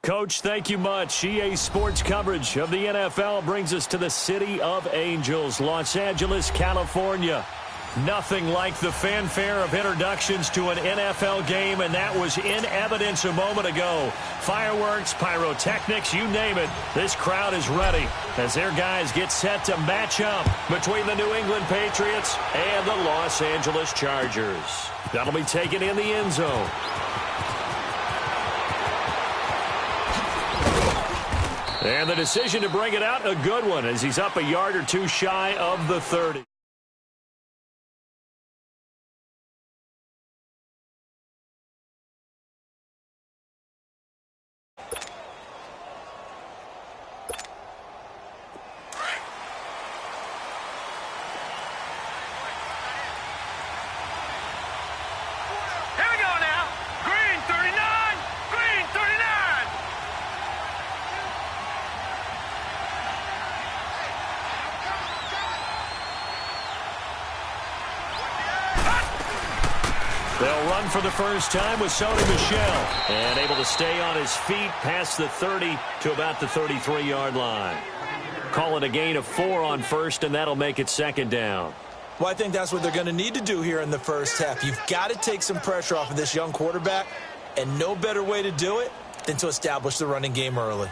Coach, thank you much. EA Sports coverage of the NFL brings us to the City of Angels, Los Angeles, California. Nothing like the fanfare of introductions to an NFL game, and that was in evidence a moment ago. Fireworks, pyrotechnics, you name it. This crowd is ready as their guys get set to match up between the New England Patriots and the Los Angeles Chargers. That'll be taken in the end zone. And the decision to bring it out, a good one, as he's up a yard or two shy of the 30. They'll run for the first time with Sony Michel. And able to stay on his feet past the 30 to about the 33-yard line. Call it a gain of 4 on first, and that'll make it second down. Well, I think that's what they're going to need to do here in the first half. You've got to take some pressure off of this young quarterback, and no better way to do it than to establish the running game early.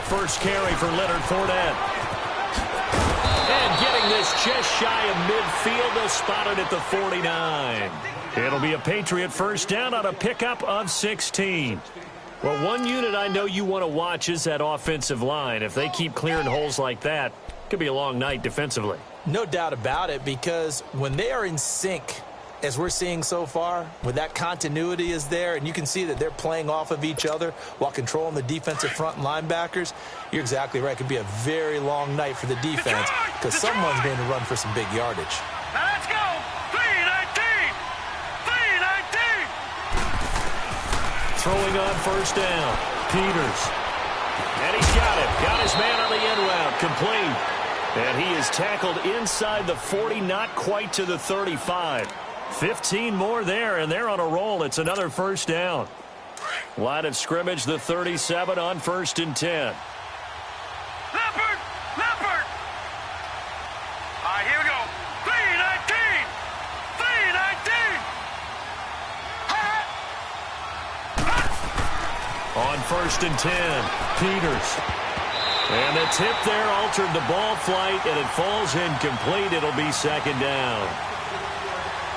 First carry for Leonard Fournette. And getting this just shy of midfield, they'll spot it at the 49. It'll be a Patriot first down on a pickup of 16. Well, one unit I know you want to watch is that offensive line. If they keep clearing holes like that, it could be a long night defensively. No doubt about it, because when they are in sync, as we're seeing so far, when that continuity is there and you can see that they're playing off of each other while controlling the defensive front and linebackers, you're exactly right. It could be a very long night for the defense because someone's going to run for some big yardage. Now let's go! 3-19! 3-19! Throwing on first down, Peters. And he's got it. Got his man on the end route. Complete. And he is tackled inside the 40, not quite to the 35. 15 more there, and they're on a roll. It's another first down. Line of scrimmage, the 37 on 1st and 10. Leopard! Leopard! All right, here we go. 3-19! 3-19! On 1st and 10, Peters. And the tip there altered the ball flight, and it falls incomplete. It'll be second down.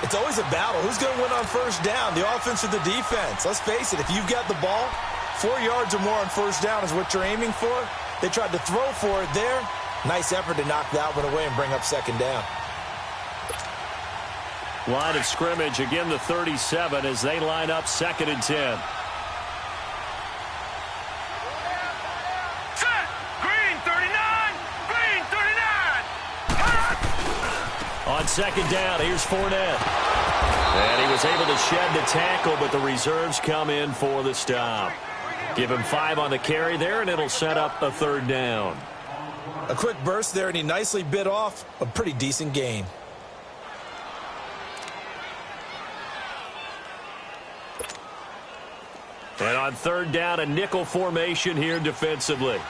It's always a battle. Who's going to win on first down, the offense or the defense? Let's face it, if you've got the ball, 4 yards or more on first down is what you're aiming for. They tried to throw for it there. Nice effort to knock that one away and bring up second down. Line of scrimmage, again the 37 as they line up 2nd and 10. On second down, here's Fournette. And he was able to shed the tackle, but the reserves come in for the stop. Give him 5 on the carry there, and it'll set up a 3rd down. A quick burst there, and he nicely bit off a pretty decent gain. And on 3rd down, a nickel formation here defensively.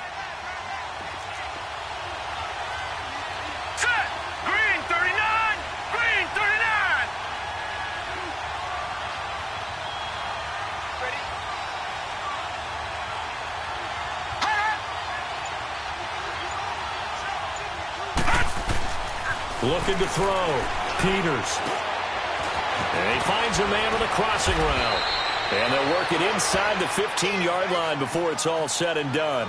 Looking to throw. Peters. And he finds a man on a crossing route. And they'll work it inside the 15-yard line before it's all said and done.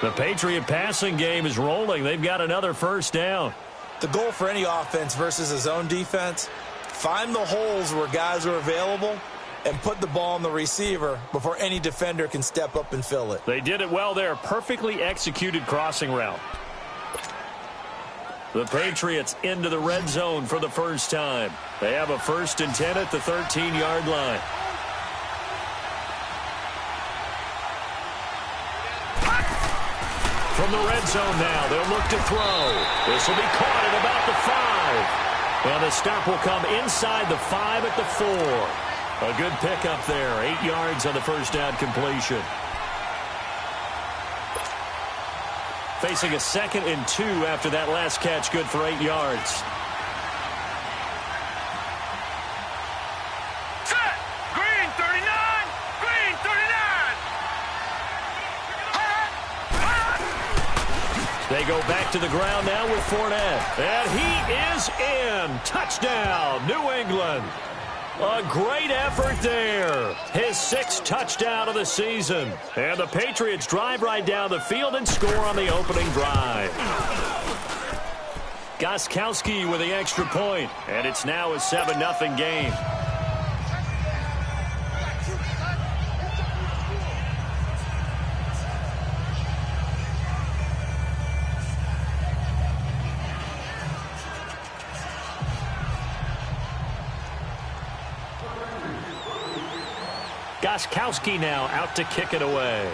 The Patriot passing game is rolling. They've got another first down. The goal for any offense versus his own defense, find the holes where guys are available and put the ball on the receiver before any defender can step up and fill it. They did it well there. Perfectly executed crossing route. The Patriots into the red zone for the first time. They have a 1st and 10 at the 13-yard line. From the red zone now, they'll look to throw. This will be caught at about the 5. And the stop will come inside the 5 at the 4. A good pickup there. 8 yards on the first down completion. Facing a 2nd and 2 after that last catch, good for 8 yards. Set. Green 39. Green 39. They go back to the ground now with Fournette. And he is in. Touchdown, New England. A great effort there. His 6th touchdown of the season. And the Patriots drive right down the field and score on the opening drive. Gostkowski with the extra point. And it's now a 7-0 game. Gostkowski now out to kick it away.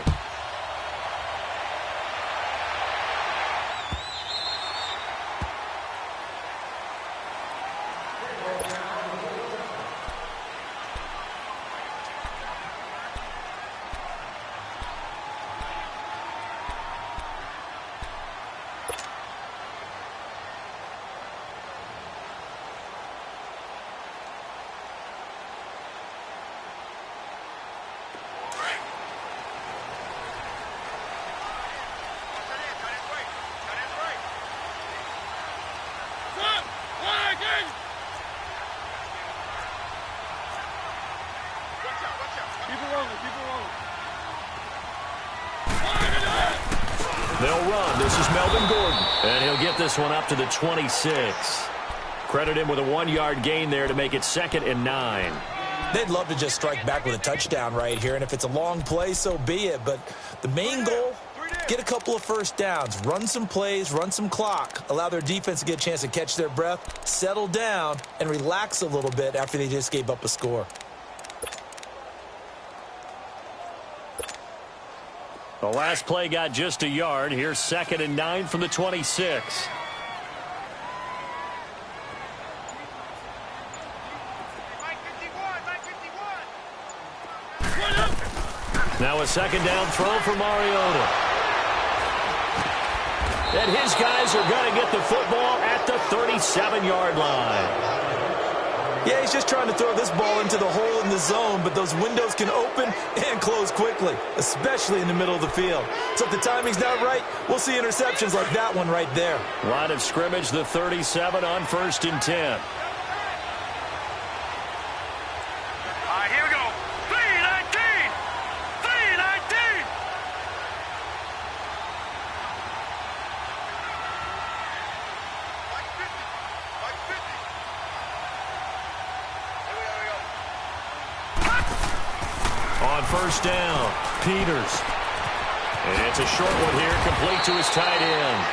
They'll run. This is Melvin Gordon. And he'll get this one up to the 26. Credit him with a 1-yard gain there to make it 2nd and 9. They'd love to just strike back with a touchdown right here, and if it's a long play, so be it. But the main goal, get a couple of first downs, run some plays, run some clock, allow their defense to get a chance to catch their breath, settle down, and relax a little bit after they just gave up a score. The last play got just a yard. Here's 2nd and 9 from the 26. Now a 2nd down throw for Mariota. And his guys are going to get the football at the 37-yard line. Yeah, he's just trying to throw this ball into the hole in the zone, but those windows can open and close quickly, especially in the middle of the field. So if the timing's not right, we'll see interceptions like that one right there. Line of scrimmage, the 37 on 1st and 10. Here we go. 319. 319. On 1st down, Peters. And it's a short one here, complete to his tight end.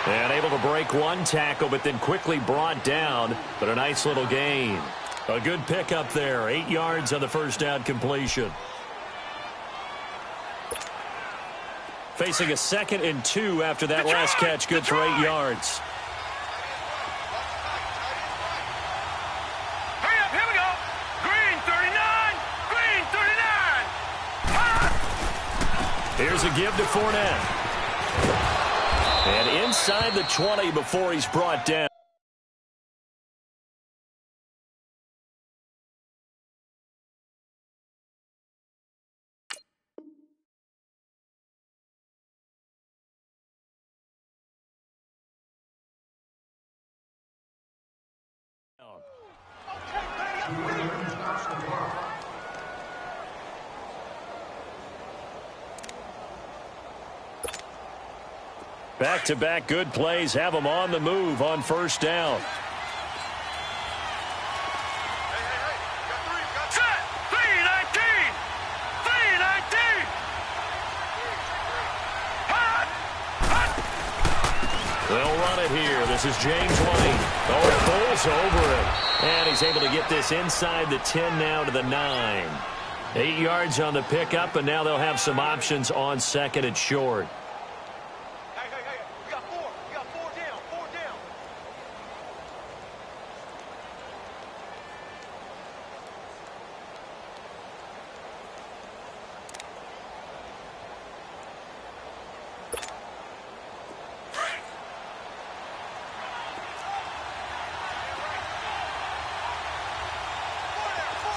And able to break one tackle, but then quickly brought down. But a nice little gain. A good pickup there, 8 yards on the 1st down completion. Facing a 2nd and 2 after that last catch, good for 8 yards. Here we go. Green 39. Green 39. Here's a give to Fournette. And inside the 20 before he's brought down. Back-to-back good plays have them on the move on 1st down. Set. 319. This is James White. Oh, it pulls over it. And he's able to get this inside the 10 now to the 9. 8 yards on the pickup, and now they'll have some options on second and short. Hey, we got 4. We got 4 down. 4 down.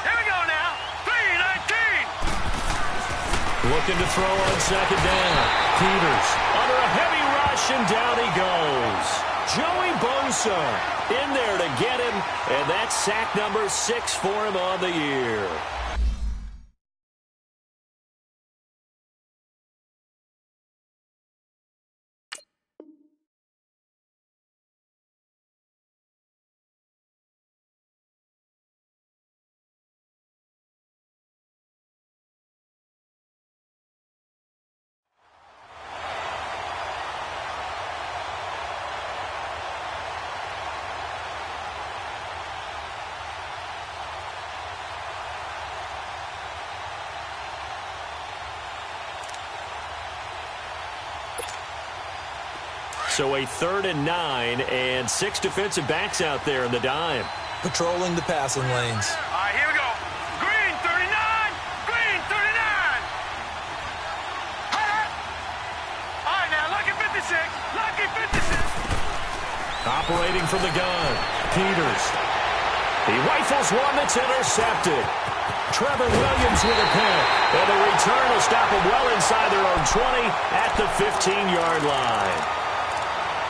Here we go now. 3-19. Looking to throw on second down. Peters under a heavy rush, and down he goes. Joey Bosa in there to get him, and that's sack number 6 for him on the year. So a 3rd and 9, and 6 defensive backs out there in the dime. Patrolling the passing lanes. All right, here we go. Green 39. Green 39. Hey. All right, now, lucky 56. Lucky 56. Operating from the gun. Peters. He rifles one that's intercepted. Trevor Williams with a pick. And the return will stop him well inside their own 20 at the 15-yard line.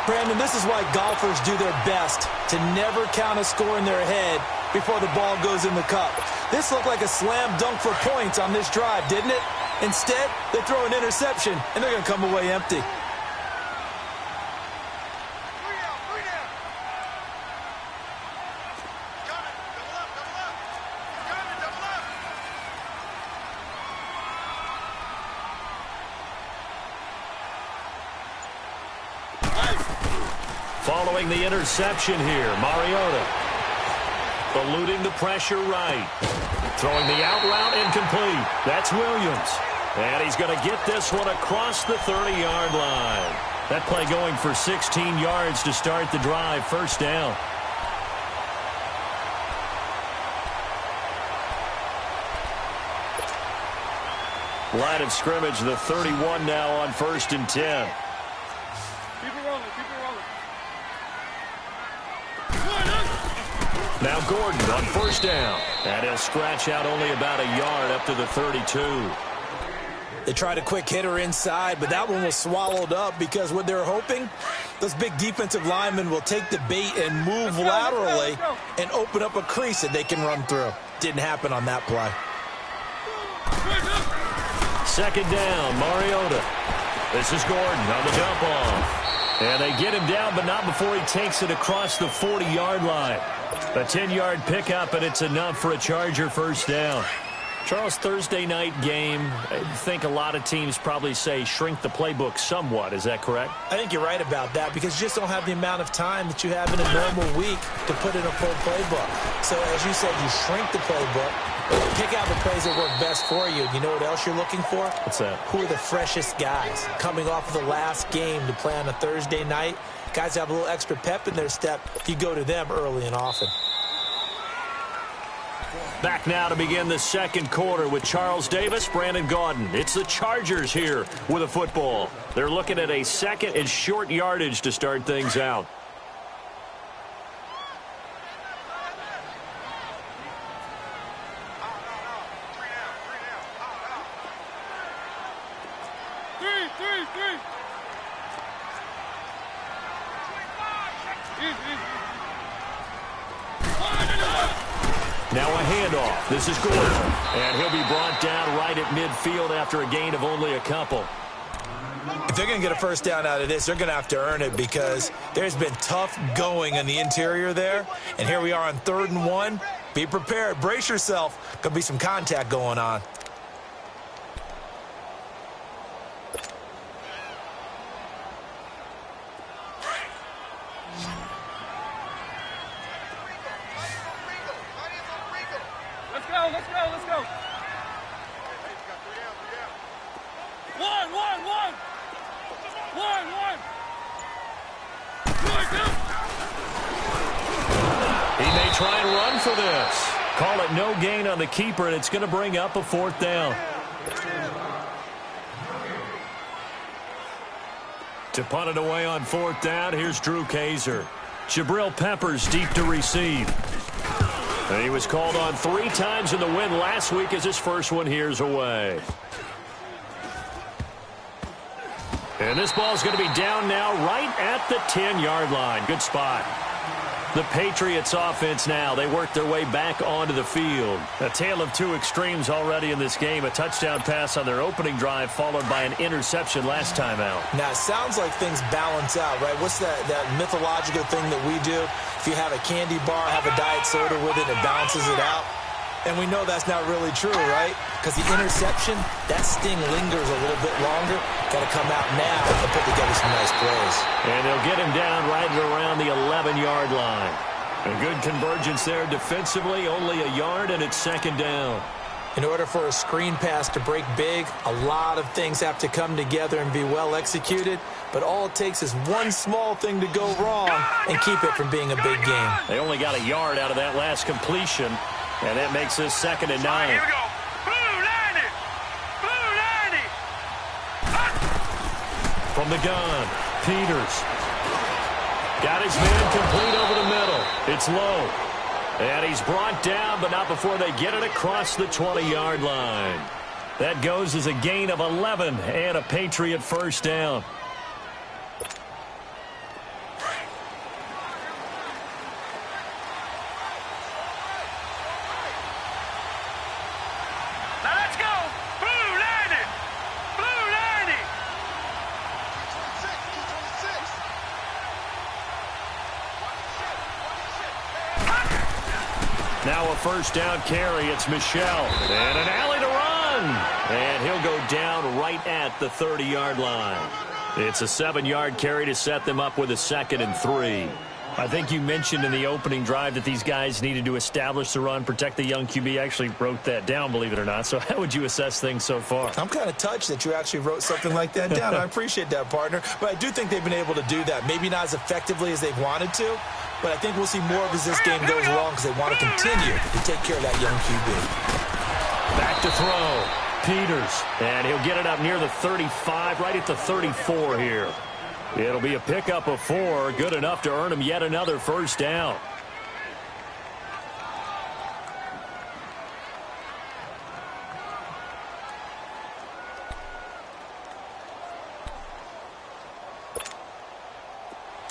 Brandon, this is why golfers do their best to never count a score in their head before the ball goes in the cup. This looked like a slam dunk for points on this drive, didn't it? Instead, they throw an interception, and they're going to come away empty. Following the interception here, Mariota eluding the pressure right. Throwing the out route incomplete. That's Williams. And he's going to get this one across the 30-yard line. That play going for 16 yards to start the drive. First down. Line of scrimmage, the 31 now on 1st and 10. Keep it rolling. Keep it rolling. Now Gordon on 1st down. And he'll scratch out only about a yard up to the 32. They tried a quick hitter inside, but that one was swallowed up because what they're hoping, those big defensive linemen will take the bait and move laterally and open up a crease that they can run through. Didn't happen on that play. 2nd down, Mariota. This is Gordon on the dump off. And they get him down, but not before he takes it across the 40-yard line. A 10-yard pickup, and it's enough for a Charger first down. Charles, Thursday night game, I think a lot of teams probably say shrink the playbook somewhat. Is that correct? I think you're right about that because you just don't have the amount of time that you have in a normal week to put in a full playbook. So, as you said, you shrink the playbook, pick out the plays that work best for you. You know what else you're looking for? What's that? Who are the freshest guys coming off of the last game to play on a Thursday night? Guys have a little extra pep in their step. You go to them early and often. Back now to begin the second quarter with Charles Davis, Brandon Gaudin. It's the Chargers here with a football. They're looking at a 2nd and short yardage to start things out. Now a handoff. This is Gordon. And he'll be brought down right at midfield after a gain of only a couple. If they're going to get a first down out of this, they're going to have to earn it because there's been tough going in the interior there. And here we are on 3rd and 1. Be prepared. Brace yourself. Going to be some contact going on. Let's go. One. He may try and run for this. Call it no gain on the keeper, and it's going to bring up a 4th down. To punt it away on 4th down, here's Drew Kaiser. Jabril Peppers deep to receive. And he was called on 3 times in the win last week as his first one here's away. And this ball's going to be down now right at the 10-yard line. Good spot. The Patriots offense now, they work their way back onto the field. A tale of 2 extremes already in this game. A touchdown pass on their opening drive followed by an interception last time out. Now, it sounds like things balance out, right? What's that mythological thing that we do? If you have a candy bar, have a diet soda with it, it balances it out. And we know that's not really true, right? Because the interception, that sting lingers a little bit longer. Got to come out now and put together some nice plays. And they'll get him down right around the 11-yard line. A good convergence there defensively, only a yard, and it's 2nd down. In order for a screen pass to break big, a lot of things have to come together and be well executed. But all it takes is one small thing to go wrong and keep it from being a big game. They only got a yard out of that last completion. And that makes this 2nd and 9. All right, here we go. Blue 90. From the gun, Peters. Got his man complete over the middle. It's low. And he's brought down, but not before they get it across the 20-yard line. That goes as a gain of 11 and a Patriot 1st down. Now a 1st down carry. It's Michel. And an alley to run. And he'll go down right at the 30-yard line. It's a 7-yard carry to set them up with a 2nd and 3. I think you mentioned in the opening drive that these guys needed to establish the run, protect the young QB. Actually wrote that down, believe it or not. So how would you assess things so far? I'm kind of touched that you actually wrote something like that down. I appreciate that, partner. But I do think they've been able to do that. Maybe not as effectively as they've wanted to, but I think we'll see more of as this game goes along because they want to continue to take care of that young QB. Back to throw. Peters. And he'll get it up near the 35, right at the 34 here. It'll be a pickup of 4, good enough to earn him yet another 1st down.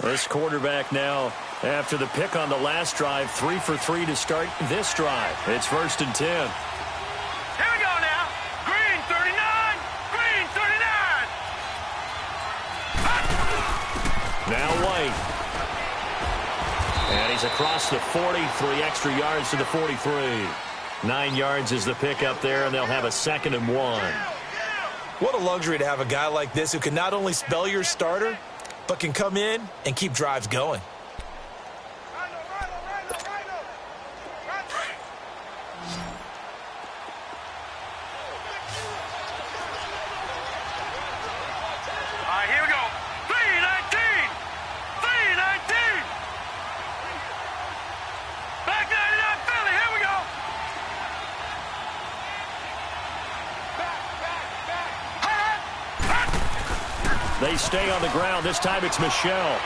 This quarterback now, after the pick on the last drive, 3 for 3 to start this drive. It's 1st and 10. Here we go now. Green 39. Green 39. Now White. And he's across the 40, 3 extra yards to the 43. 9 yards is the pickup there, and they'll have a 2nd and 1. What a luxury to have a guy like this who can not only spell your starter, but can come in and keep drives going. All right, here we go. 319. 319. Back 99 Philly. Here we go. They stay on the ground. This time it's Michel.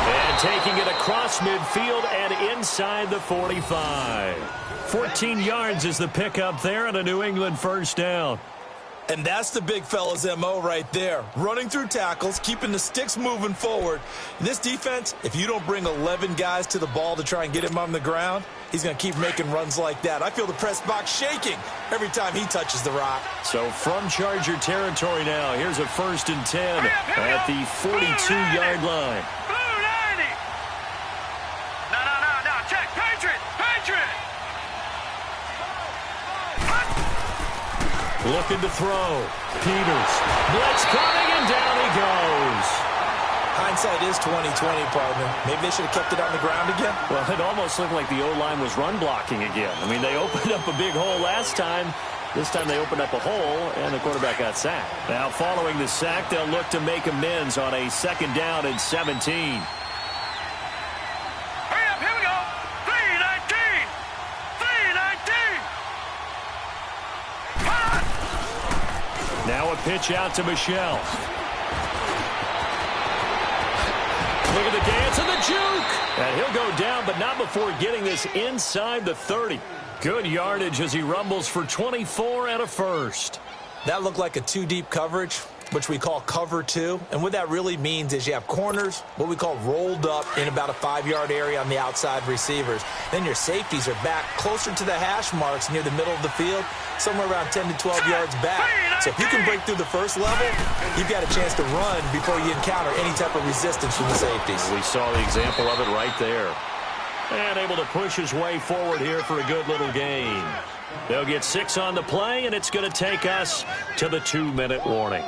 And taking it across midfield and inside the 45. 14 yards is the pickup there and a New England 1st down. And that's the big fella's MO right there. Running through tackles, keeping the sticks moving forward. This defense, if you don't bring 11 guys to the ball to try and get him on the ground, he's going to keep making runs like that. I feel the press box shaking every time he touches the rock. So from Charger territory now, here's a 1st and 10 at the 42-yard line. Blue 90. No. Check. Patriot. Looking to throw. Peters. Blitz coming, and down he goes. I Hindsight is 20/20, partner. Maybe they should have kept it on the ground again. Well, it almost looked like the O-line was run blocking again. I mean, they opened up a big hole last time. This time they opened up a hole, and the quarterback got sacked. Now, following the sack, they'll look to make amends on a 2nd down and 17. Hurry up, here we go. 3-19. 3-19. Now a pitch out to Michelle. Look at the dance and the juke. And he'll go down, but not before getting this inside the 30. Good yardage as he rumbles for 24 and a first. That looked like a 2-deep coverage, which we call cover 2. And what that really means is you have corners, what we call rolled up in about a 5-yard area on the outside receivers. Then your safeties are back closer to the hash marks near the middle of the field, somewhere around 10 to 12 yards back. So if you can break through the first level, you've got a chance to run before you encounter any type of resistance from the safeties. We saw the example of it right there. And able to push his way forward here for a good little gain. They'll get 6 on the play, and it's going to take us to the 2-minute warning.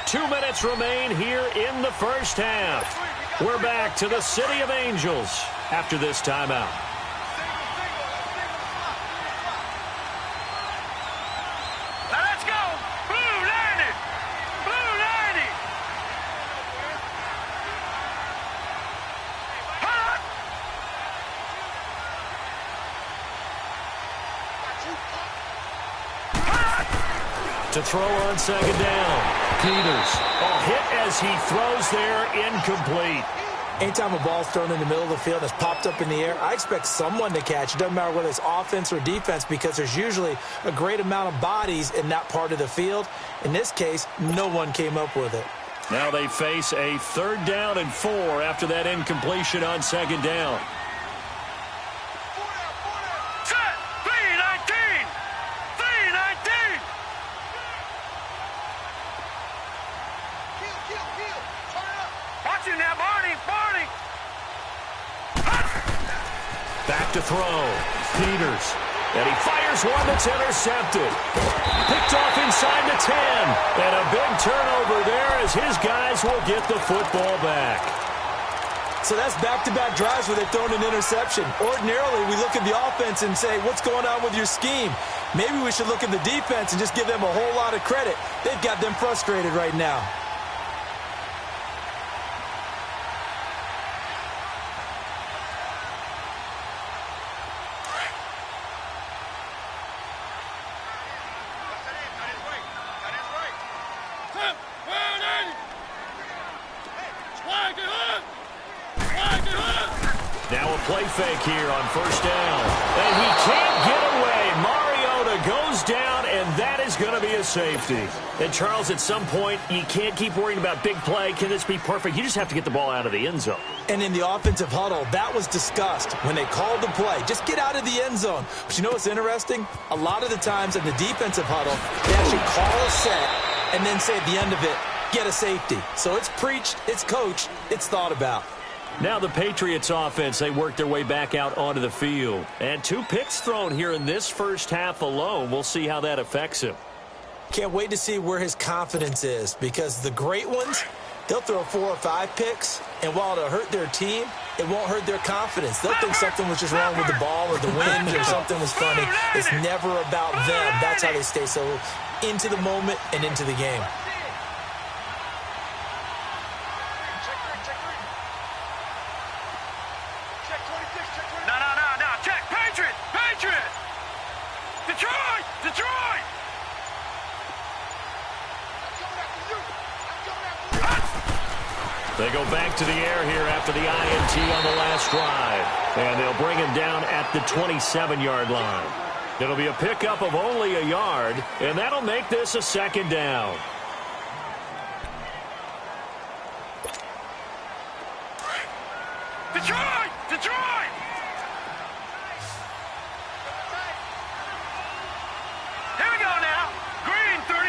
Two minutes remain here in the first half. We're back to the City of Angels after this timeout. Now let's go. Blue 90. Blue 90. Hot. To throw on 2nd down. Peters. A hit as he throws there, incomplete. Anytime a ball's thrown in the middle of the field that's popped up in the air, I expect someone to catch. It doesn't matter whether it's offense or defense because there's usually a great amount of bodies in that part of the field. In this case, no one came up with it. Now they face a 3rd down and 4 after that incompletion on 2nd down. Set. 3-19. 3-19. Watch him now, Barney. Barney. Back to throw. Peters. And he fires one that's intercepted. Picked off inside the 10. And a big turnover there as his guys will get the football back. So that's back-to-back drives where they've thrown an interception. Ordinarily, we look at the offense and say, what's going on with your scheme? Maybe we should look at the defense and just give them a whole lot of credit. They've got them frustrated right now. Now a play fake here on 1st down. And he can't get away. Mariota goes down, and that is going to be a safety. And, Charles, at some point, you can't keep worrying about big play. Can this be perfect? You just have to get the ball out of the end zone. And in the offensive huddle, that was discussed when they called the play. Just get out of the end zone. But you know what's interesting? A lot of the times in the defensive huddle, they actually call a set and then say at the end of it, get a safety. So it's preached, it's coached, it's thought about. Now the Patriots offense, they work their way back out onto the field. And 2 picks thrown here in this first half alone. We'll see how that affects him. Can't wait to see where his confidence is because the great ones, they'll throw 4 or 5 picks, and while it'll hurt their team, it won't hurt their confidence. They'll think something was just wrong with the ball or the wind or something was funny. It's never about them. That's how they stay so into the moment and into the game. Detroit! Detroit! They go back to the air here after the INT on the last drive. And they'll bring him down at the 27-yard line. It'll be a pickup of only a yard, and that'll make this a 2nd down. Detroit! Detroit! Here we go now. Green 39.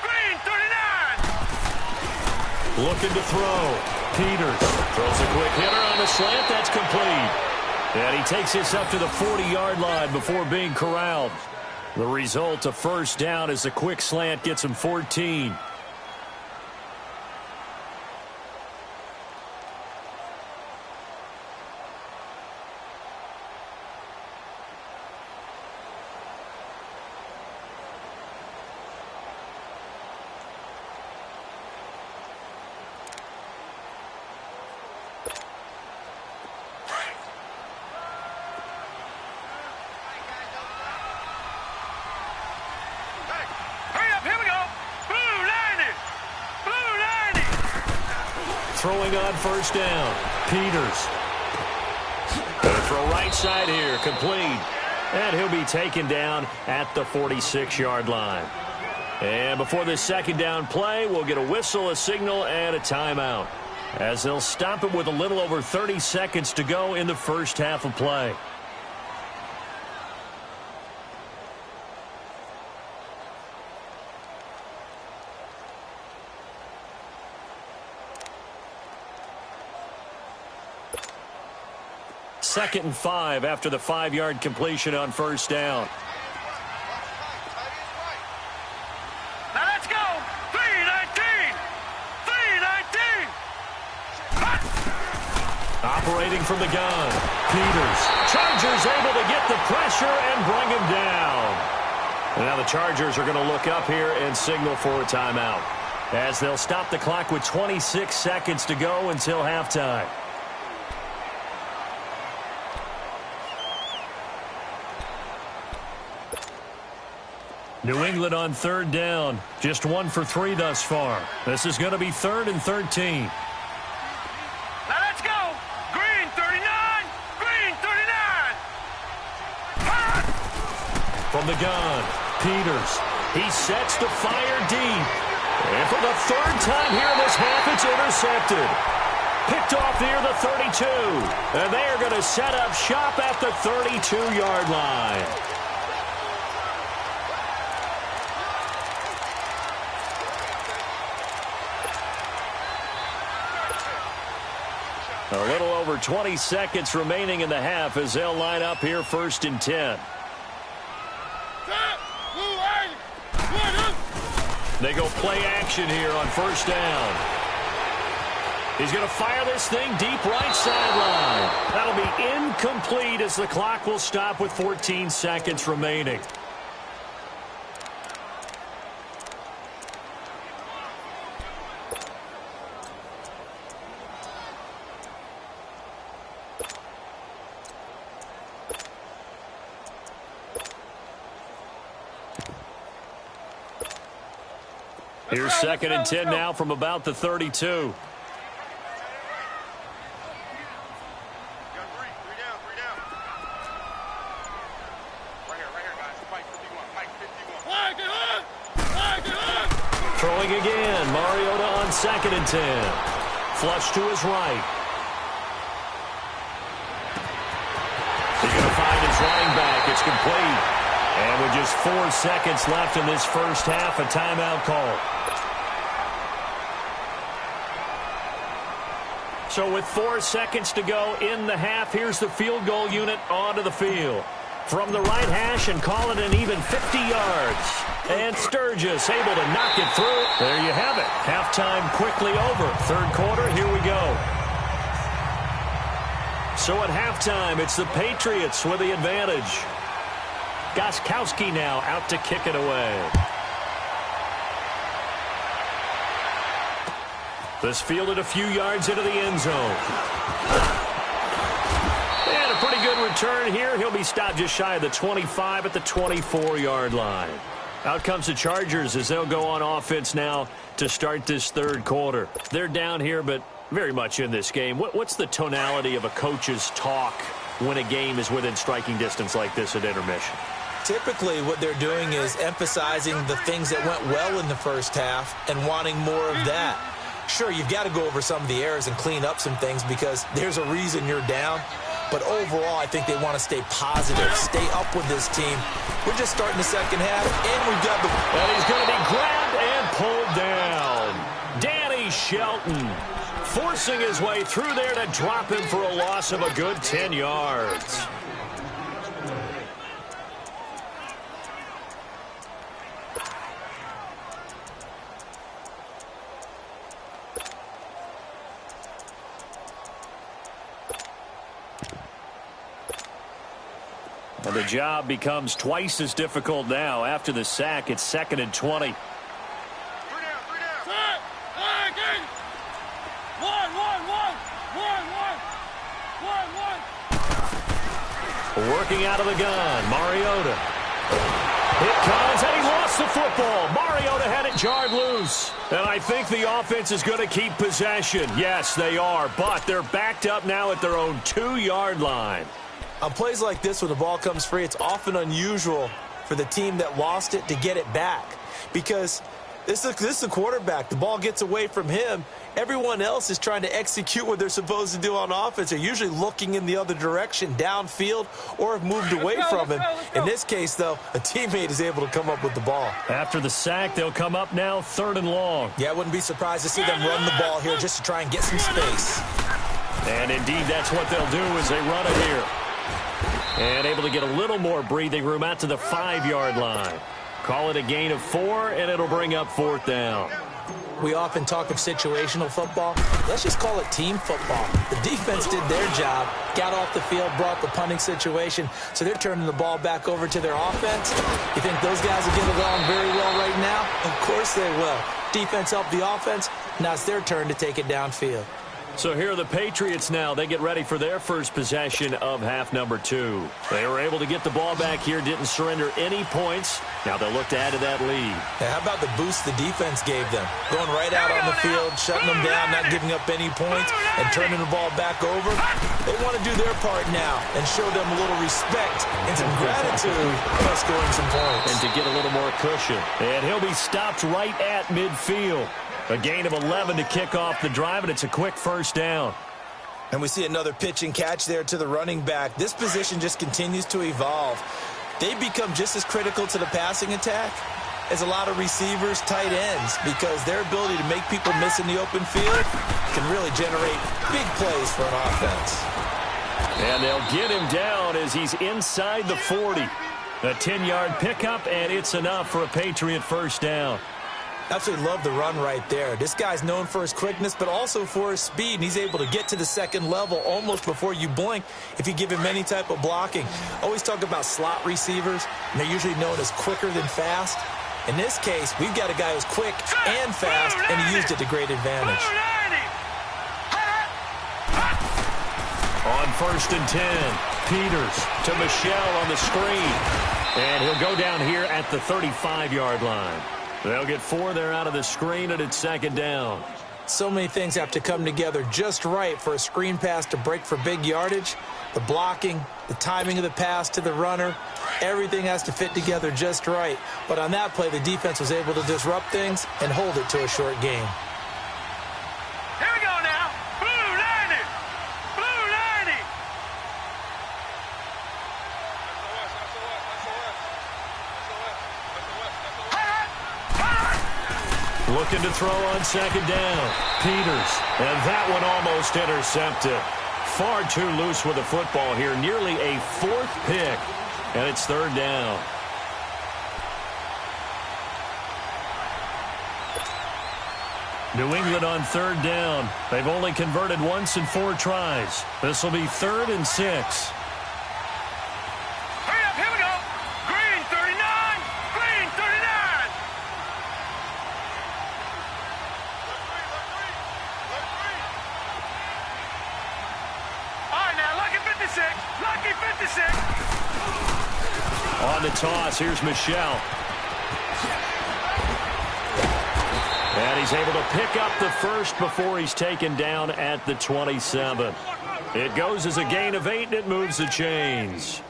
Green 39. Looking to throw. Peters throws a quick hitter on the slant. That's complete. And he takes this up to the 40-yard line before being corralled. The result, a first down as a quick slant gets him 14. Throwing on first down. Peters. Gonna throw right side here. Complete. And he'll be taken down at the 46-yard line. And before this second down play, we'll get a whistle, a signal, and a timeout, as they'll stop it with a little over 30 seconds to go in the first half of play. Second and 5 after the 5-yard completion on first down. Now let's go. 3-19. 3-19. Operating from the gun. Peters. Chargers able to get the pressure and bring him down. And now the Chargers are going to look up here and signal for a timeout, as they'll stop the clock with 26 seconds to go until halftime. New England on third down. Just 1 for 3 thus far. This is going to be 3rd and 13. Now let's go. Green 39. Green 39. Hot. From the gun, Peters. He sets to fire deep. And for the 3rd time here in this half, it's intercepted. Picked off near the 32. And they are going to set up shop at the 32-yard line. A little over 20 seconds remaining in the half as they'll line up here 1st and 10. They go play action here on first down. He's going to fire this thing deep right sideline. That'll be incomplete as the clock will stop with 14 seconds remaining. Here's 2nd and 10 now from about the 32. Throwing again. Mariota on 2nd and 10. Flush to his right. He's going to find his running back. It's complete. And with just 4 seconds left in this first half, a timeout call. So with 4 seconds to go in the half, here's the field goal unit onto the field. From the right hash and call it an even 50 yards. And Sturgis able to knock it through. There you have it. Halftime quickly over. 3rd quarter, here we go. So at halftime, it's the Patriots with the advantage. Gostkowski now out to kick it away. This fielded a few yards into the end zone. And a pretty good return here. He'll be stopped just shy of the 25 at the 24-yard line. Out comes the Chargers as they'll go on offense now to start this 3rd quarter. They're down here, but very much in this game. What's the tonality of a coach's talk when a game is within striking distance like this at intermission? Typically, what they're doing is emphasizing the things that went well in the first half and wanting more of that. Sure, you've got to go over some of the errors and clean up some things because there's a reason you're down. But overall, I think they want to stay positive, stay up with this team. We're just starting the second half, and we've got the... And he's going to be grabbed and pulled down. Danny Shelton forcing his way through there to drop him for a loss of a good 10 yards. And the job becomes twice as difficult now. After the sack, it's 2nd and 20. Working out of the gun, Mariota. It comes, and he lost the football. Mariota had it jarred loose. And I think the offense is going to keep possession. Yes, they are, but they're backed up now at their own 2-yard line. On plays like this, when the ball comes free, it's often unusual for the team that lost it to get it back. Because this is a quarterback. The ball gets away from him. Everyone else is trying to execute what they're supposed to do on offense. They're usually looking in the other direction, downfield, or have moved away from him. In this case, though, a teammate is able to come up with the ball. After the sack, they'll come up now 3rd and long. Yeah, I wouldn't be surprised to see them run the ball here just to try and get some space. And indeed, that's what they'll do as they run it here. And able to get a little more breathing room out to the 5-yard line. Call it a gain of 4, and it'll bring up 4th down. We often talk of situational football. Let's just call it team football. The defense did their job, got off the field, brought the punting situation, so they're turning the ball back over to their offense. You think those guys will get along very well right now? Of course they will. Defense helped the offense. Now it's their turn to take it downfield. So here are the Patriots now. They get ready for their first possession of half number 2. They were able to get the ball back here, didn't surrender any points. Now they'll look to add to that lead. Hey, how about the boost the defense gave them? Going right out on the field, shutting them down, not giving up any points, and turning the ball back over. They want to do their part now and show them a little respect and some gratitude for scoring some points. And to get a little more cushion. And he'll be stopped right at midfield. A gain of 11 to kick off the drive, and it's a quick 1st down. And we see another pitch and catch there to the running back. This position just continues to evolve. They become just as critical to the passing attack as a lot of receivers, tight ends, because their ability to make people miss in the open field can really generate big plays for an offense. And they'll get him down as he's inside the 40. A 10-yard pickup, and it's enough for a Patriot 1st down. Absolutely love the run right there. This guy's known for his quickness, but also for his speed. And he's able to get to the 2nd level almost before you blink if you give him any type of blocking. Always talk about slot receivers, and they're usually known as quicker than fast. In this case, we've got a guy who's quick and fast, and he used it to great advantage. On 1st and 10, Peters to Michelle on the screen. And he'll go down here at the 35-yard line. They'll get 4 there out of the screen, and it's 2nd down. So many things have to come together just right for a screen pass to break for big yardage. The blocking, the timing of the pass to the runner, everything has to fit together just right. But on that play, the defense was able to disrupt things and hold it to a short game. Here we go now. Blue 90. Blue 90. Looking to throw on 2nd down. Peters. And that one almost intercepted. Far too loose with the football here. Nearly a 4th pick. And it's 3rd down. New England on 3rd down. They've only converted once in 4 tries. This will be 3rd and 6. Hurry up, here we go. Green 39. Green 39. All right, now, lucky 56. Lucky 56. On the toss, here's Michelle. And he's able to pick up the 1st before he's taken down at the 27. It goes as a gain of 8, and it moves the chains.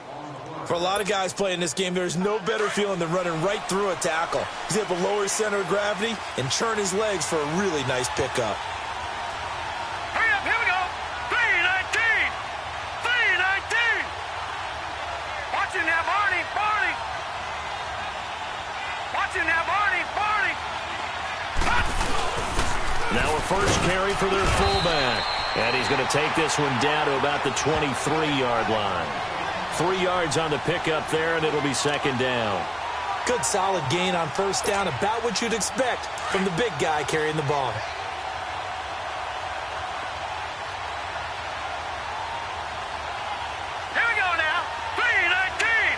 For a lot of guys playing this game, there's no better feeling than running right through a tackle. He's able to lower his center of gravity and churn his legs for a really nice pickup. Hurry up, here we go. 319. 319. Watching now, Barney. Barney. Watching now, Barney. Barney. Now a 1st carry for their fullback. And he's going to take this one down to about the 23-yard line. 3 yards on the pickup there, and it'll be 2nd down. Good solid gain on 1st down, about what you'd expect from the big guy carrying the ball. Here we go now. 319.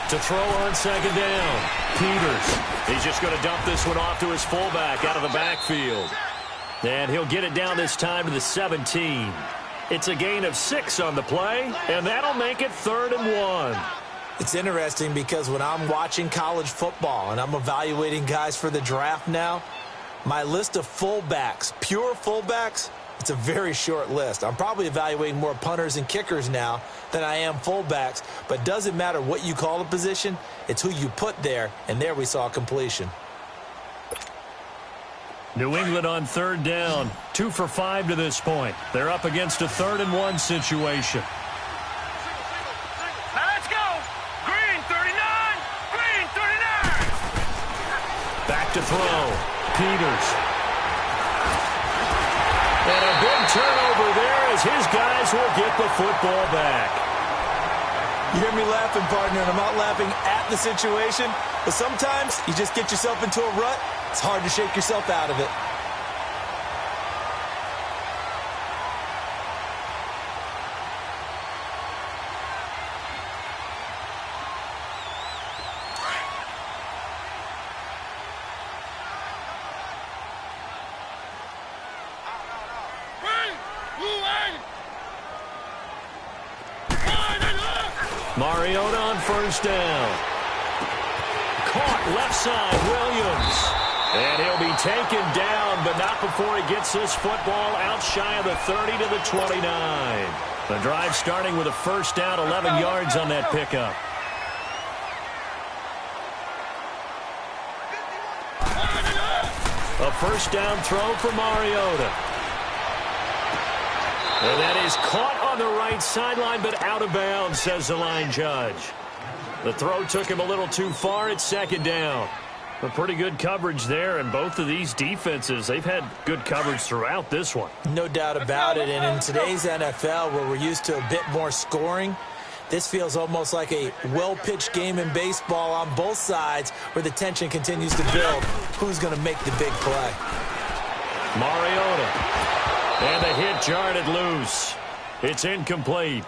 To throw on second down, Peters. He's just going to dump this one off to his fullback out of the backfield. And he'll get it down this time to the 17. It's a gain of 6 on the play, and that'll make it 3rd and 1. It's interesting because when I'm watching college football and I'm evaluating guys for the draft now, my list of fullbacks, pure fullbacks, it's a very short list. I'm probably evaluating more punters and kickers now than I am fullbacks, but it doesn't matter what you call the position, it's who you put there, and there we saw completion. New England on 3rd down, 2 for 5 to this point. They're up against a 3rd and 1 situation. Now let's go. Green 39. Green 39. Back to throw. Peters. And a big turnover there as his guys will get the football back. You hear me laughing, partner, and I'm not laughing at the situation, but sometimes you just get yourself into a rut. It's hard to shake yourself out of it. Mariota on 1st down. Caught left side, Williams. And he'll be taken down, but not before he gets this football out shy of the 30 to the 29. The drive starting with a 1st down, 11 yards on that pickup. A 1st down throw for Mariota. And that is caught on the right sideline, but out of bounds, says the line judge. The throw took him a little too far. It's 2nd down. But pretty good coverage there, and both of these defenses, they've had good coverage throughout this one. No doubt about it, and in today's NFL, where we're used to a bit more scoring, this feels almost like a well-pitched game in baseball on both sides where the tension continues to build. Who's going to make the big play? Mariota. And the hit jarred it loose. It's incomplete.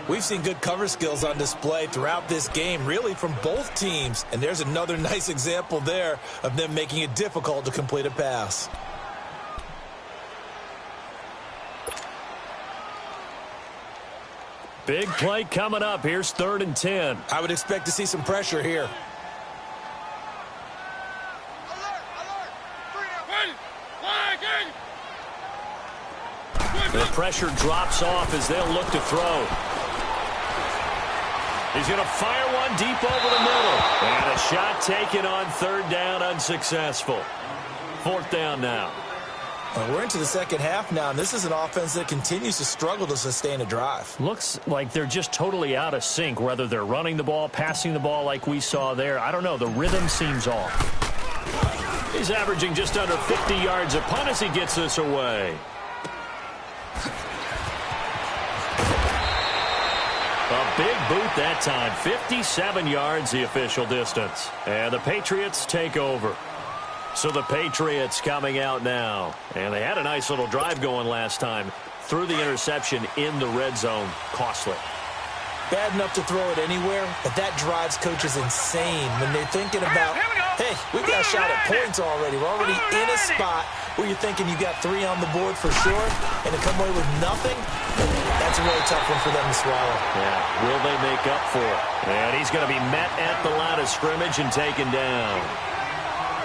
We've seen good cover skills on display throughout this game, really from both teams. And there's another nice example there of them making it difficult to complete a pass. Big play coming up. Here's 3rd and 10. I would expect to see some pressure here. The pressure drops off as they'll look to throw. He's going to fire one deep over the middle. And a shot taken on 3rd down, unsuccessful. 4th down now. We're into the 2nd half now, and this is an offense that continues to struggle to sustain a drive. Looks like they're just totally out of sync, whether they're running the ball, passing the ball like we saw there. I don't know. The rhythm seems off. He's averaging just under 50 yards a punt as he gets this away. A big boot that time. 57 yards the official distance. And the Patriots take over. So the Patriots coming out now. And they had a nice little drive going last time. Threw the interception in the red zone. Costly. Bad enough to throw it anywhere, but that drives coaches insane when they're thinking about, hey, we've got a shot at points already. We're already in a spot where you're thinking you got 3 on the board for sure, and to come away with nothing, that's a really tough one for them to swallow. Yeah, will they make up for it? And he's going to be met at the line of scrimmage and taken down.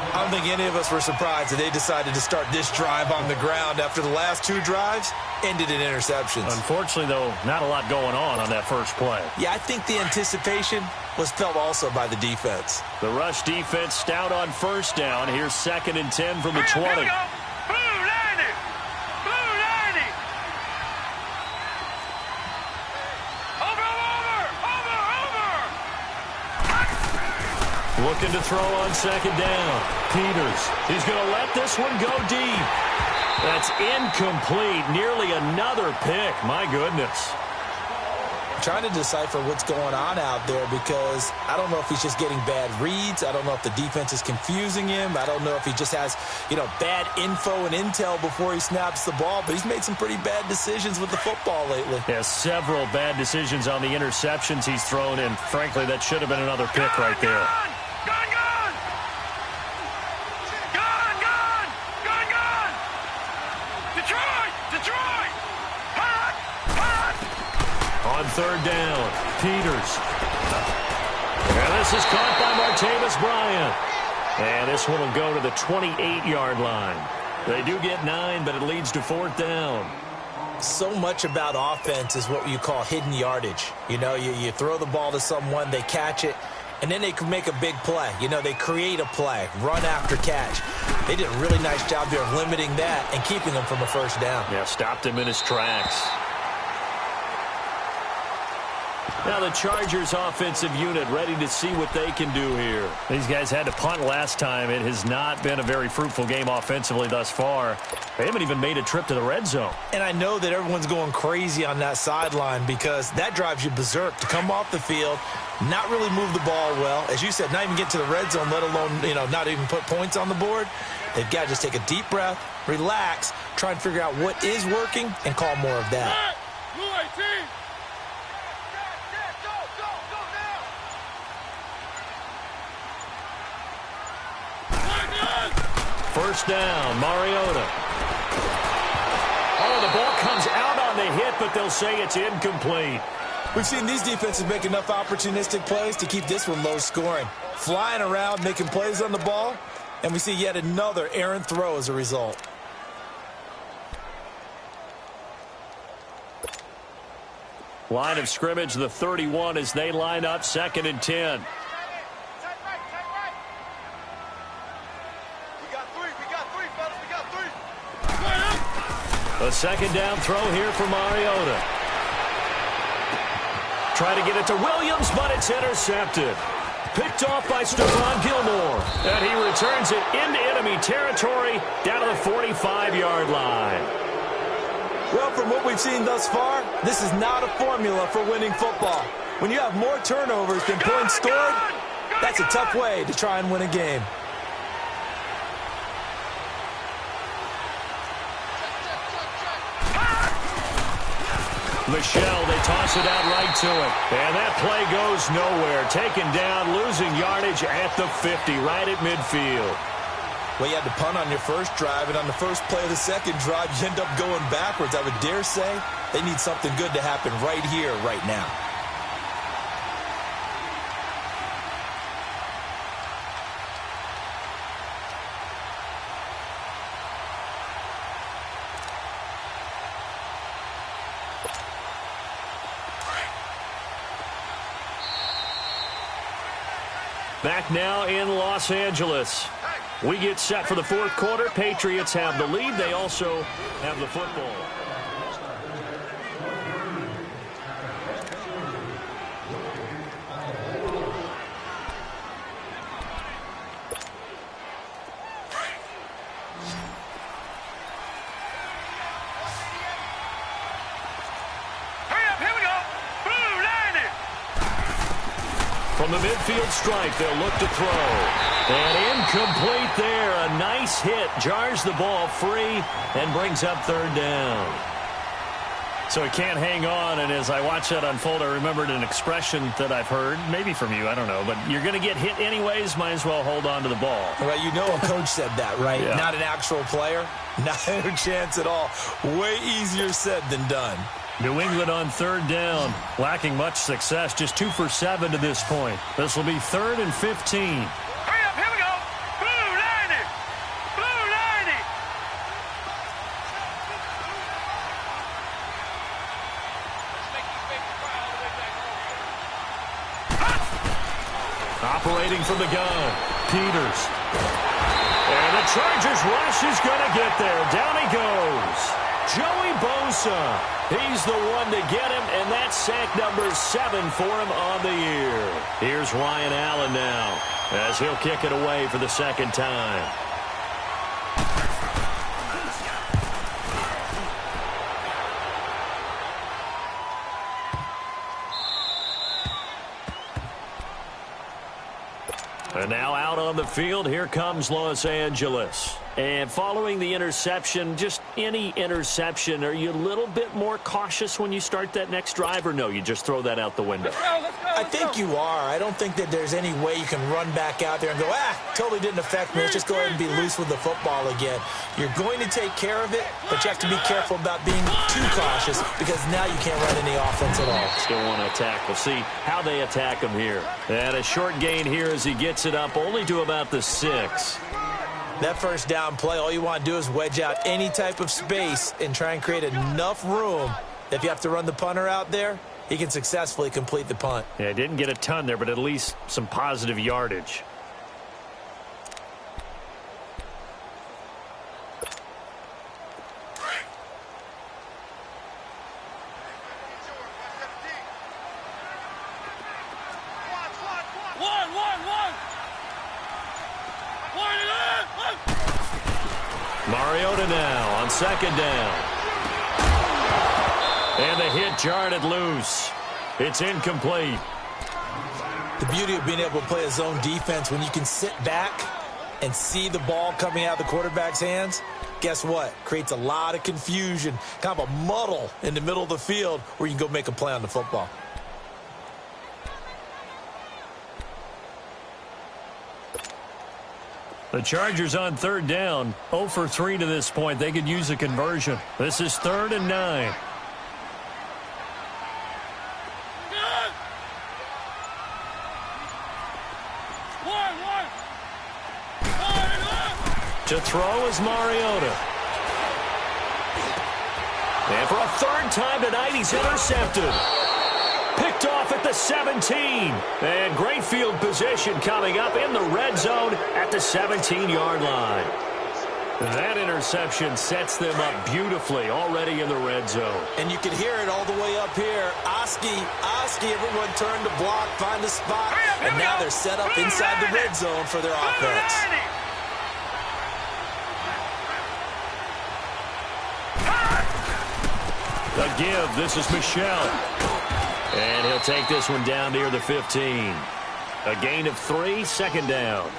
I don't think any of us were surprised that they decided to start this drive on the ground after the last 2 drives ended in interceptions. Unfortunately, though, not a lot going on that first play. Yeah, I think the anticipation was felt also by the defense. The rush defense stout on 1st down. Here's 2nd and 10 from the 20. Here we go. Blue 90. Blue 90. Over. Looking to throw on 2nd down. Peters. He's going to let this one go deep. That's incomplete. Nearly another pick. My goodness. trying to decipher what's going on out there because I don't know if he's just getting bad reads. I don't know if the defense is confusing him. I don't know if he just has, bad info and intel before he snaps the ball, but he's made some pretty bad decisions with the football lately. Yeah, several bad decisions on the interceptions he's thrown, and frankly, that should have been another pick right there. Gone! Detroit! Hot! On third down, Peters. And this is caught by Martavis Bryant. And this one will go to the 28-yard line. They do get 9, but it leads to fourth down. So much about offense is what you call hidden yardage. You throw the ball to someone, they catch it, and then they can make a big play. They create a play, run after catch. They did a really nice job there of limiting that and keeping him from a first down. Yeah, stopped him in his tracks. Now the Chargers offensive unit ready to see what they can do here. These guys had to punt last time. It has not been a very fruitful game offensively thus far. They haven't even made a trip to the red zone. And I know that everyone's going crazy on that sideline because that drives you berserk to come off the field, not really move the ball well. As you said, not even get to the red zone, let alone, not even put points on the board. They've got to just take a deep breath, relax, try and figure out what is working, and call more of that. First down, Mariota. Oh, the ball comes out on the hit, but they'll say it's incomplete. We've seen these defenses make enough opportunistic plays to keep this one low scoring. Flying around, making plays on the ball, and we see yet another errant throw as a result. Line of scrimmage, the 31 as they line up, 2nd and 10. A second down throw here for Mariota. Try to get it to Williams, but it's intercepted. Picked off by Stephon Gilmore. And he returns it into enemy territory down to the 45-yard line. Well, from what we've seen thus far, this is not a formula for winning football. When you have more turnovers than points scored, that's a tough way to try and win a game. Michelle, they toss it out right to him. And that play goes nowhere. Taken down, losing yardage at the 50, right at midfield. Well, you had to punt on your first drive, and on the first play of the second drive, you end up going backwards. I would dare say they need something good to happen right here, right now. Back now in Los Angeles. We get set for the fourth quarter. Patriots have the lead. They also have the football. From the midfield stripe, they'll look to throw. And incomplete there. A nice hit. Jars the ball free and brings up third down. So he can't hang on, and as I watch that unfold, I remembered an expression that I've heard, maybe from you, I don't know, but you're going to get hit anyways, might as well hold on to the ball. Well, you know a coach said that, right? Yeah. Not an actual player. Not a chance at all. Way easier said than done. New England on third down, lacking much success, just 2 for 7 to this point. This will be 3rd and 15. Hurry up, here we go. Blue 90. Blue 90. Operating from the gun, Peters. And the Chargers rush is going to get there. Down he goes. Joey Bosa. He's the one to get him, and that's sack number 7 for him on the year. Here's Ryan Allen now as he'll kick it away for the second time. And now out on the field, here comes Los Angeles. And following the interception, just any interception, are you a little bit more cautious when you start that next drive, or no, you just throw that out the window? I think you are. I don't think that there's any way you can run back out there and go, totally didn't affect me. Let's just go ahead and be loose with the football again. You're going to take care of it, but you have to be careful about being too cautious because now you can't run any offense at all. Still want to attack. We'll see how they attack him here. And a short gain here as he gets it up only to about the 6. That first down play, all you want to do is wedge out any type of space and try and create enough room that if you have to run the punter out there, he can successfully complete the punt. Yeah, didn't get a ton there, but at least some positive yardage. Mariota now on second down. And the hit jarred it loose. It's incomplete. The beauty of being able to play a zone defense when you can sit back and see the ball coming out of the quarterback's hands, guess what? Creates a lot of confusion, kind of a muddle in the middle of the field where you can go make a play on the football. The Chargers on third down, 0 for 3 to this point. They could use a conversion. This is 3rd and 9. To throw is Mariota. And for a 3rd time tonight, he's intercepted. Picked off at the 17. And great field position coming up in the red zone at the 17-yard line. That interception sets them up beautifully already in the red zone. And you can hear it all the way up here. Oski, everyone turned to block, find a spot, and now they're set up inside the red zone for their offense. The give, this is Michelle. And he'll take this one down near the 15. A gain of 3, 2nd down.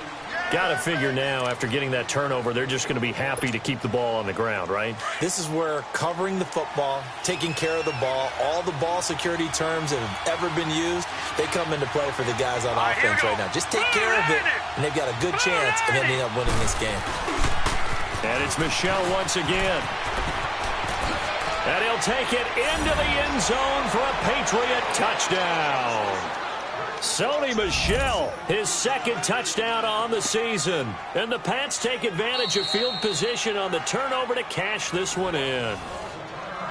Got to figure now, after getting that turnover, they're just going to be happy to keep the ball on the ground, right? This is where covering the football, taking care of the ball, all the ball security terms that have ever been used, they come into play for the guys on offense right now. Just take care of it, and they've got a good chance of ending up winning this game. And it's Michelle once again. And he'll take it into the end zone for a Patriot touchdown. Sony Michel, his 2nd touchdown on the season. And the Pats take advantage of field position on the turnover to cash this one in.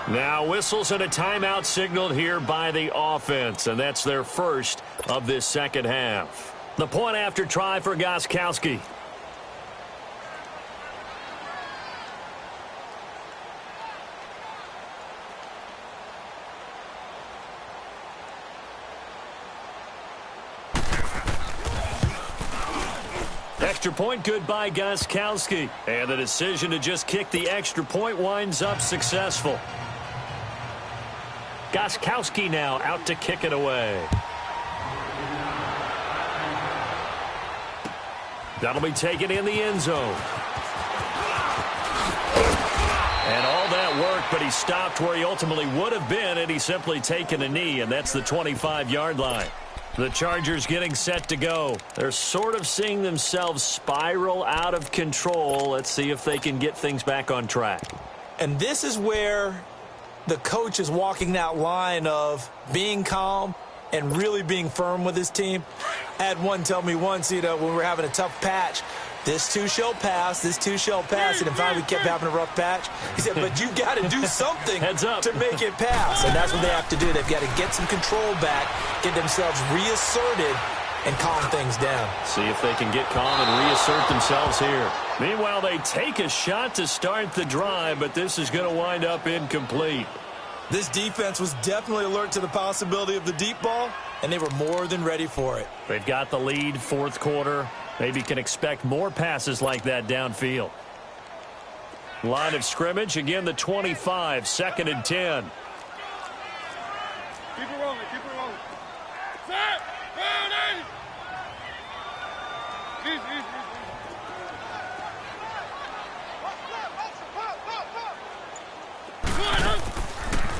Now whistles and a timeout signaled here by the offense, and that's their first of this 2nd half. The point after try for Gostkowski. Extra point good by Gostkowski. And the decision to just kick the extra point winds up successful. Gostkowski now out to kick it away. That'll be taken in the end zone. And all that work, but he stopped where he ultimately would have been had he simply taken a knee, and that's the 25-yard line. The Chargers getting set to go. They're sort of seeing themselves spiral out of control. Let's see if they can get things back on track. And this is where the coach is walking that line of being calm and really being firm with his team. I had one tell me once, when we were having a tough patch, this too shall pass, this too shall pass. And finally we kept having a rough patch. He said, but you got to do something to make it pass. And that's what they have to do. They've got to get some control back, get themselves reasserted, and calm things down. See if they can get calm and reassert themselves here. Meanwhile, they take a shot to start the drive, but this is going to wind up incomplete. This defense was definitely alert to the possibility of the deep ball, and they were more than ready for it. They've got the lead, 4th quarter. Maybe can expect more passes like that downfield. Line of scrimmage, again the 25, 2nd and 10. Keep it rolling, keep it rolling. Set,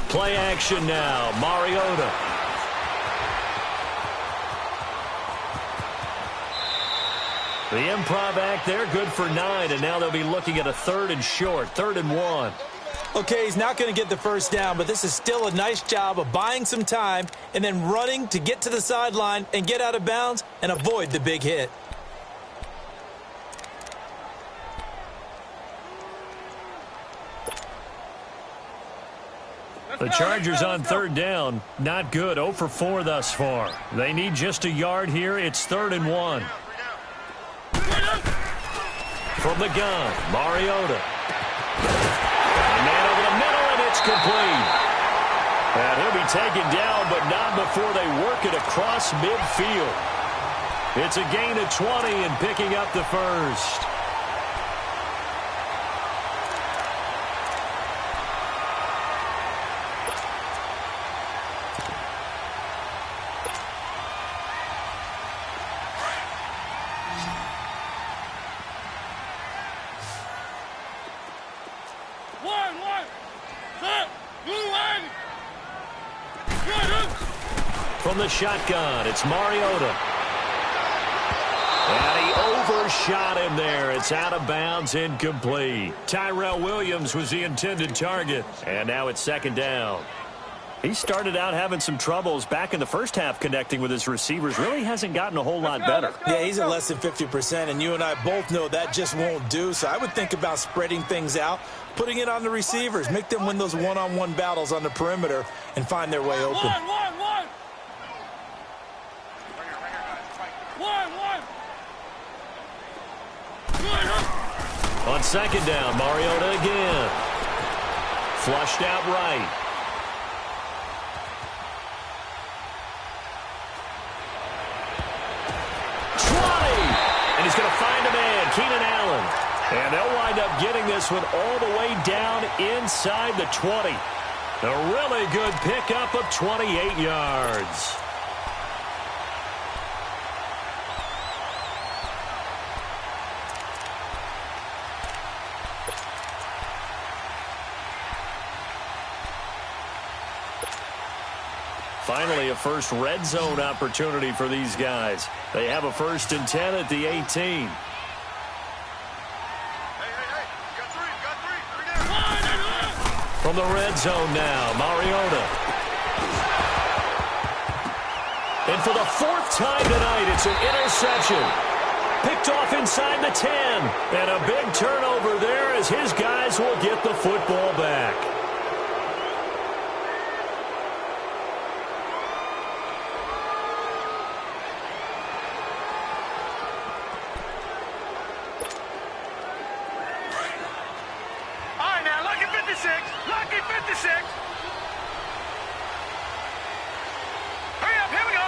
Play action now. Mariota. The improv act there, good for 9, and now they'll be looking at a 3rd and short, 3rd and 1. Okay, he's not going to get the first down, but this is still a nice job of buying some time and then running to get to the sideline and get out of bounds and avoid the big hit. The Chargers on 3rd down. Not good. 0 for 4 thus far. They need just a yard here. It's 3rd and 1. From the gun, Mariota. A man over the middle, and it's complete. And he'll be taken down, but not before they work it across midfield. It's a gain of 20 and picking up the first. From the shotgun, it's Mariota. And he overshot him there. It's out of bounds, incomplete. Tyrell Williams was the intended target. And now it's 2nd down. He started out having some troubles back in the first half connecting with his receivers. Really hasn't gotten a whole lot better. Yeah, he's at less than 50%, and you and I both know that just won't do. So I would think about spreading things out, putting it on the receivers, make them win those one-on-one battles on the perimeter and find their way open. On 2nd down, Mariota again. Flushed out right. And he's going to find a man, Keenan Allen. And they'll wind up getting this one all the way down inside the 20. A really good pickup of 28 yards. Finally, a first red zone opportunity for these guys. They have a 1st and 10 at the 18. From the red zone now, Mariota. And for the 4th time tonight, it's an interception. Picked off inside the 10. And a big turnover there as his guys will get the football back. Lucky 56. Hurry up, here we go.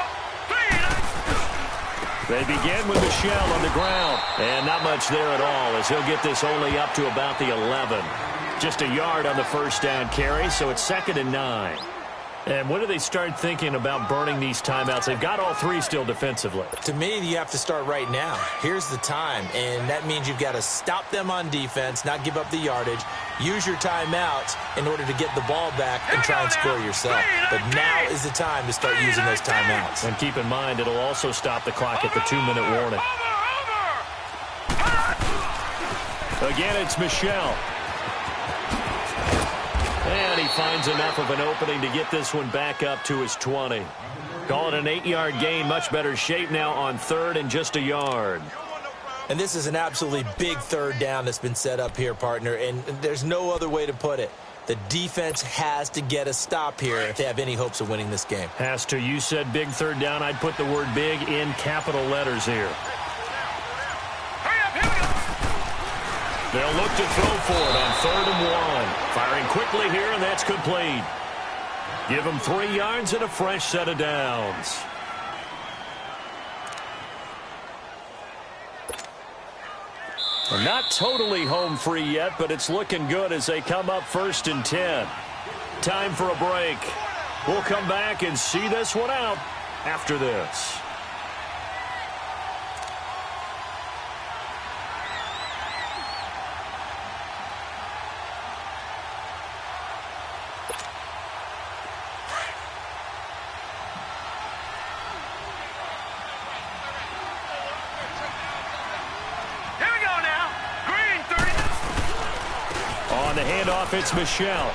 3. They begin with Michelle on the ground. And not much there at all as he'll get this only up to about the 11. Just a yard on the first down carry, so it's 2nd and 9. And when do they start thinking about burning these timeouts? They've got all 3 still defensively. To me, you have to start right now. Here's the time, and that means you've got to stop them on defense, not give up the yardage, use your timeouts in order to get the ball back and try and score yourself. But now is the time to start using those timeouts. And keep in mind, it'll also stop the clock at the 2-minute warning. Again, it's Michelle. And he finds enough of an opening to get this one back up to his 20. Call it an 8-yard gain. Much better shape now on 3rd and just a yard. And this is an absolutely big 3rd down that's been set up here, partner. And there's no other way to put it. The defense has to get a stop here if they have any hopes of winning this game. Has to. You said big 3rd down. I'd put the word big in capital letters here. They'll look to throw for it on 3rd and 1. Firing quickly here, and that's complete. Give them 3 yards and a fresh set of downs. They're not totally home free yet, but it's looking good as they come up 1st and 10. Time for a break. We'll come back and see this one out after this. On the handoff, it's Michelle.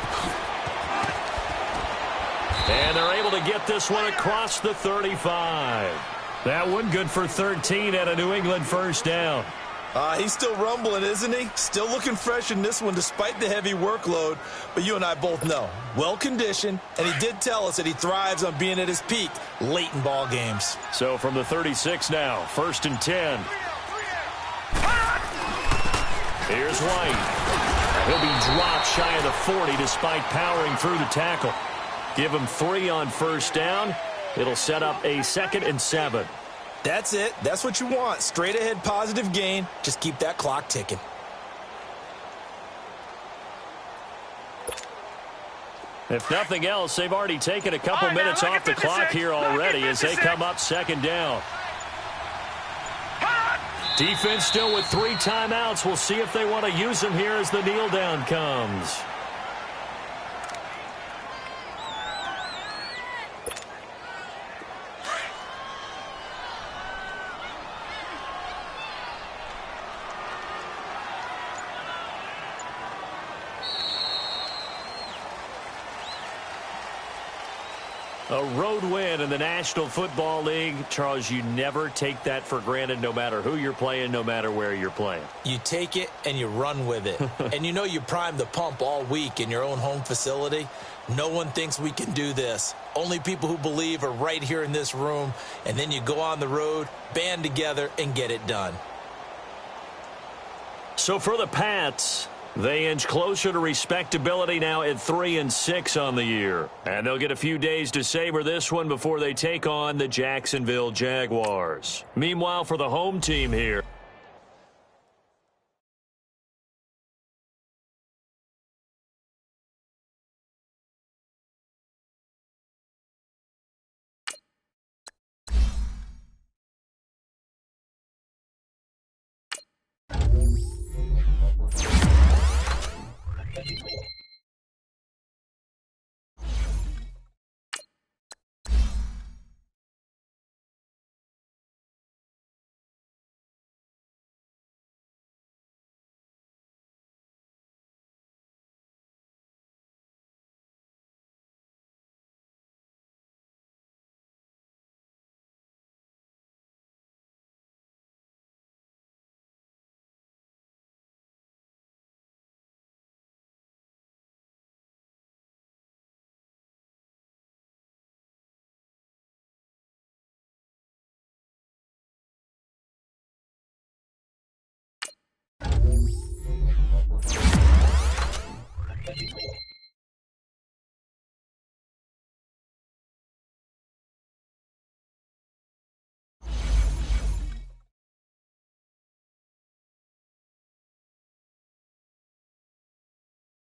And they're able to get this one across the 35. That one good for 13 at a New England first down. He's still rumbling, isn't he? Still looking fresh in this one despite the heavy workload. But you and I both know, well-conditioned, and he did tell us that he thrives on being at his peak late in ball games. So from the 36 now, 1st and 10. Here's White. He'll be dropped shy of the 40 despite powering through the tackle. Give him 3 on first down. It'll set up a 2nd and 7. That's it. That's what you want. Straight ahead positive gain. Just keep that clock ticking. If nothing else, they've already taken a couple minutes off the clock here already as they come up 2nd down. Defense still with 3 timeouts. We'll see if they want to use them here as the kneel down comes. A road win in the National Football League. Charles, you never take that for granted no matter who you're playing, no matter where you're playing. You take it and you run with it. And you know you primed the pump all week in your own home facility. No one thinks we can do this. Only people who believe are right here in this room. And then you go on the road, band together, and get it done. So for the Pats, they inch closer to respectability now at 3-6 on the year. And they'll get a few days to savor this one before they take on the Jacksonville Jaguars. Meanwhile, for the home team here,